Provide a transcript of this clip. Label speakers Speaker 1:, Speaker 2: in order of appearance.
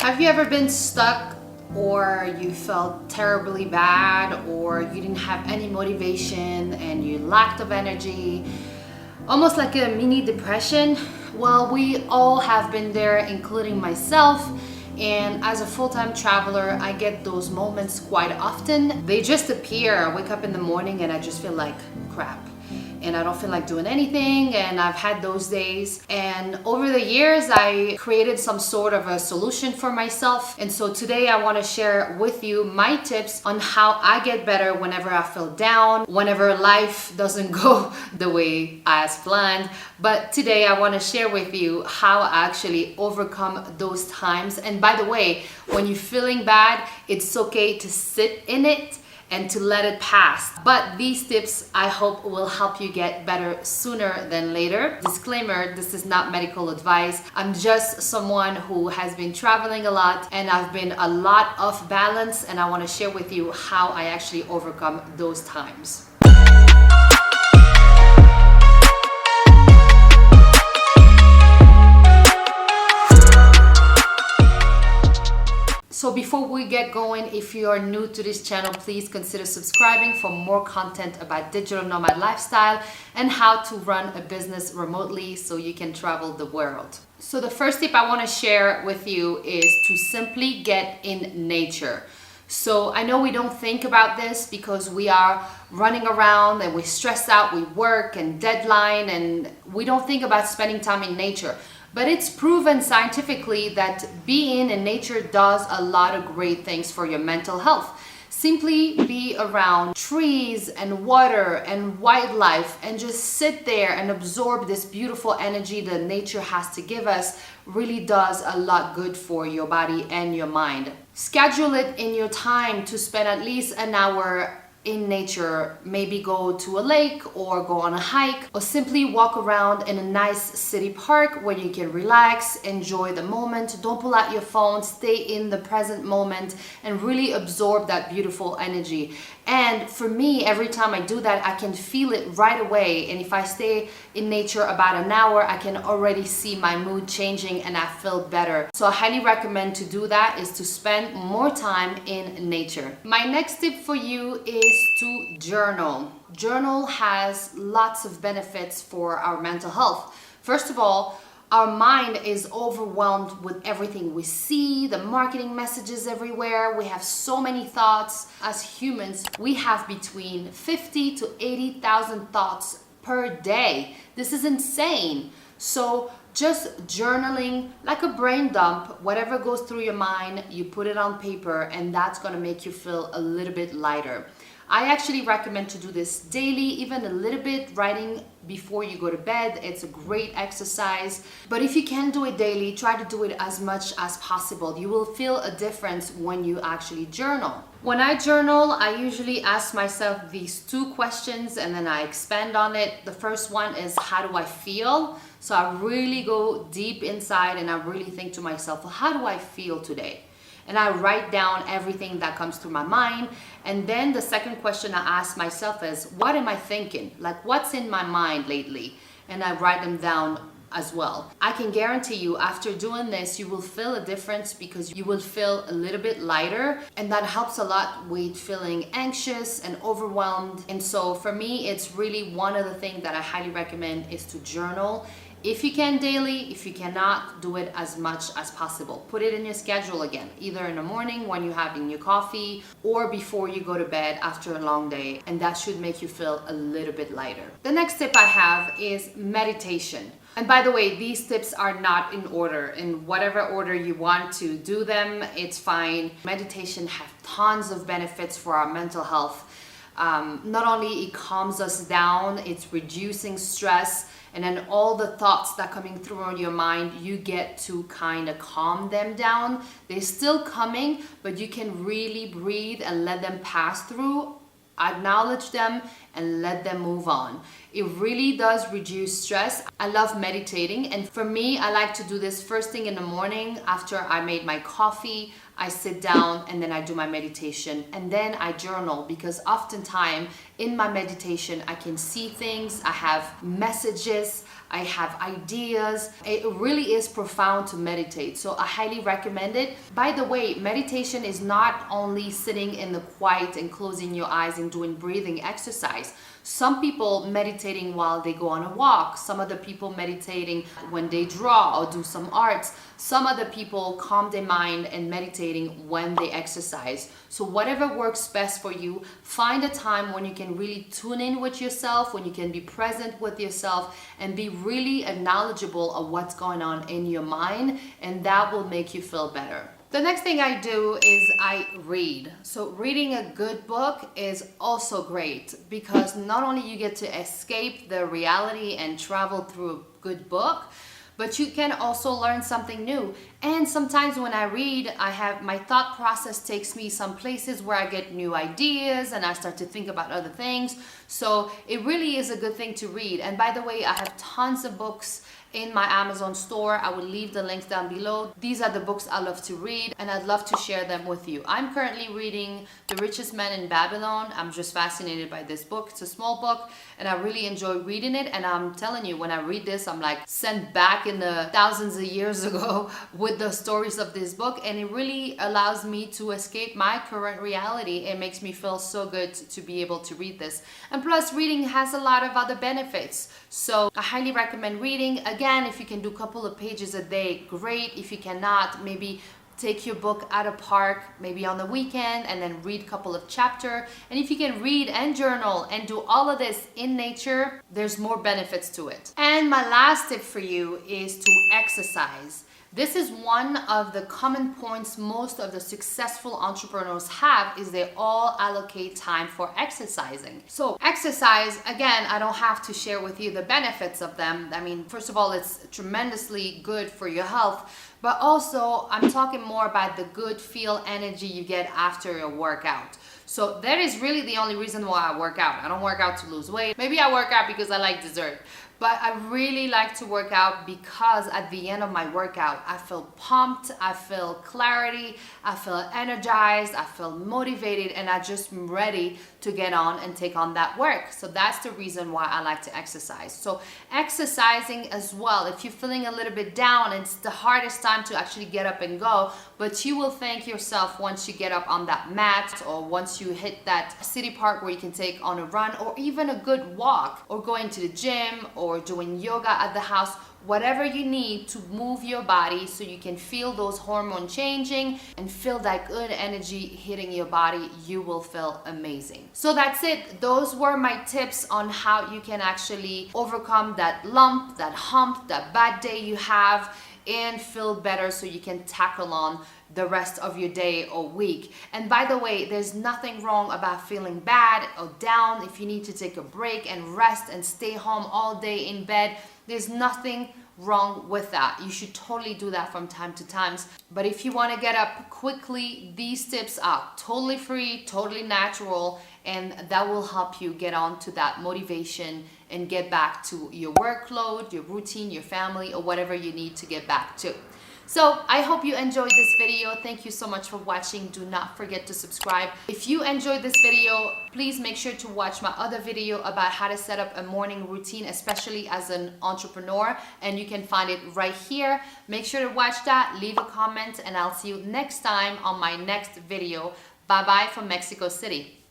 Speaker 1: Have you ever been stuck or you felt terribly bad or you didn't have any motivation and you lacked of energy? Almost like a mini depression? Well, we all have been there, including myself. And as a full-time traveler, I get those moments quite often. They just appear. I wake up in the morning and I just feel like crap. And I don't feel like doing anything, and I've had those days. And over the years, I created some sort of a solution for myself. And so today I want to share with you my tips on how I get better whenever I feel down, whenever life doesn't go the way as planned. But today I want to share with you how I actually overcome those times. And by the way, when you're feeling bad, it's okay to sit in it and to let it pass. But these tips I hope will help you get better sooner than later. Disclaimer, this is not medical advice. I'm just someone who has been traveling a lot and I've been a lot off balance, and I want to share with you how I actually overcome those times. So before we get going, if you are new to this channel, please consider subscribing for more content about digital nomad lifestyle and how to run a business remotely so you can travel the world. So the first tip I want to share with you is to simply get in nature. So I know we don't think about this because we are running around and we stress out, we work and deadline, and we don't think about spending time in nature. But it's proven scientifically that being in nature does a lot of great things for your mental health. Simply be around trees and water and wildlife and just sit there and absorb this beautiful energy that nature has to give us really does a lot good for your body and your mind. Schedule it in your time to spend at least an hour in nature. Maybe go to a lake or go on a hike or simply walk around in a nice city park where you can relax, enjoy the moment. Don't pull out your phone, stay in the present moment and really absorb that beautiful energy. And for me, every time I do that, I can feel it right away. And if I stay in nature about an hour, I can already see my mood changing and I feel better. So I highly recommend to do that, is to spend more time in nature. My next tip for you is to journal. Journal has lots of benefits for our mental health. First of all, our mind is overwhelmed with everything we see, the marketing messages everywhere. We have so many thoughts. As humans, we have between 50 to 80,000 thoughts per day. This is insane. So just journaling, like a brain dump, whatever goes through your mind, you put it on paper, and that's gonna make you feel a little bit lighter. I actually recommend to do this daily, even a little bit, writing before you go to bed. It's a great exercise. But if you can do it daily, try to do it as much as possible. You will feel a difference when you actually journal. When I journal, I usually ask myself these two questions and then I expand on it. The first one is, how do I feel? So I really go deep inside and I really think to myself, well, how do I feel today? And I write down everything that comes through my mind. And then the second question I ask myself is, what am I thinking? Like, what's in my mind lately? And I write them down as well. I can guarantee you, after doing this, you will feel a difference because you will feel a little bit lighter, and that helps a lot with feeling anxious and overwhelmed. And so for me, it's really one of the things that I highly recommend is to journal. If you can daily, if you cannot, do it as much as possible. Put it in your schedule again, either in the morning when you're having your coffee or before you go to bed after a long day, and that should make you feel a little bit lighter. The next tip I have is meditation. And by the way, these tips are not in order. In whatever order you want to do them, it's fine. Meditation has tons of benefits for our mental health. Not only it calms us down, it's reducing stress, and then all the thoughts that coming through on your mind, you get to kind of calm them down. They're still coming, but you can really breathe and let them pass through, acknowledge them, and let them move on. It really does reduce stress. I love meditating, and for me, I like to do this first thing in the morning after I made my coffee. I sit down and then I do my meditation, and then I journal, because oftentimes in my meditation I can see things, I have messages, I have ideas. It really is profound to meditate. So I highly recommend it. By the way, meditation is not only sitting in the quiet and closing your eyes and doing breathing exercise. Some people meditating while they go on a walk, some other people meditating when they draw or do some arts, some other people calm their mind and meditating when they exercise. So whatever works best for you, find a time when you can really tune in with yourself, when you can be present with yourself and be really knowledgeable of what's going on in your mind, and that will make you feel better. The next thing I do is I read. So reading a good book is also great because not only you get to escape the reality and travel through a good book, but you can also learn something new. And sometimes when I read, my thought process takes me some places where I get new ideas and I start to think about other things. So it really is a good thing to read. And by the way, I have tons of books in my Amazon store. I will leave the links down below. These are the books I love to read and I'd love to share them with you. I'm currently reading The Richest Man in Babylon. I'm just fascinated by this book. It's a small book and I really enjoy reading it, and I'm telling you, when I read this, I'm like sent back in the thousands of years ago with the stories of this book, and it really allows me to escape my current reality. It makes me feel so good to be able to read this. And plus, reading has a lot of other benefits. So I highly recommend reading. Again, if you can do a couple of pages a day, great. If you cannot, maybe take your book at a park, maybe on the weekend, and then read a couple of chapters. And if you can read and journal and do all of this in nature, there's more benefits to it. And my last tip for you is to exercise. This is one of the common points most of the successful entrepreneurs have, is they all allocate time for exercising. So exercise, again, I don't have to share with you the benefits of them. I mean, first of all, it's tremendously good for your health, but also I'm talking more about the good feel energy you get after a workout. So that is really the only reason why I work out. I don't work out to lose weight. Maybe I work out because I like dessert. But I really like to work out because at the end of my workout, I feel pumped, I feel clarity, I feel energized, I feel motivated, and I just am ready to get on and take on that work. So that's the reason why I like to exercise. So exercising as well, if you're feeling a little bit down, it's the hardest time to actually get up and go, but you will thank yourself once you get up on that mat, or once you hit that city park where you can take on a run, or even a good walk, or going to the gym, or doing yoga at the house. Whatever you need to move your body so you can feel those hormones changing and feel that good energy hitting your body, you will feel amazing. So that's it. Those were my tips on how you can actually overcome that lump, that hump, that bad day you have, and feel better so you can tackle on the rest of your day or week. And by the way, there's nothing wrong about feeling bad or down. If you need to take a break and rest and stay home all day in bed, there's nothing wrong with that. You should totally do that from time to time. But if you want to get up quickly, these tips are totally free, totally natural, and that will help you get on to that motivation and get back to your workload, your routine, your family, or whatever you need to get back to. So I hope you enjoyed this video. Thank you so much for watching. Do not forget to subscribe. If you enjoyed this video, please make sure to watch my other video about how to set up a morning routine, especially as an entrepreneur, and you can find it right here. Make sure to watch that, leave a comment, and I'll see you next time on my next video. Bye bye from Mexico City.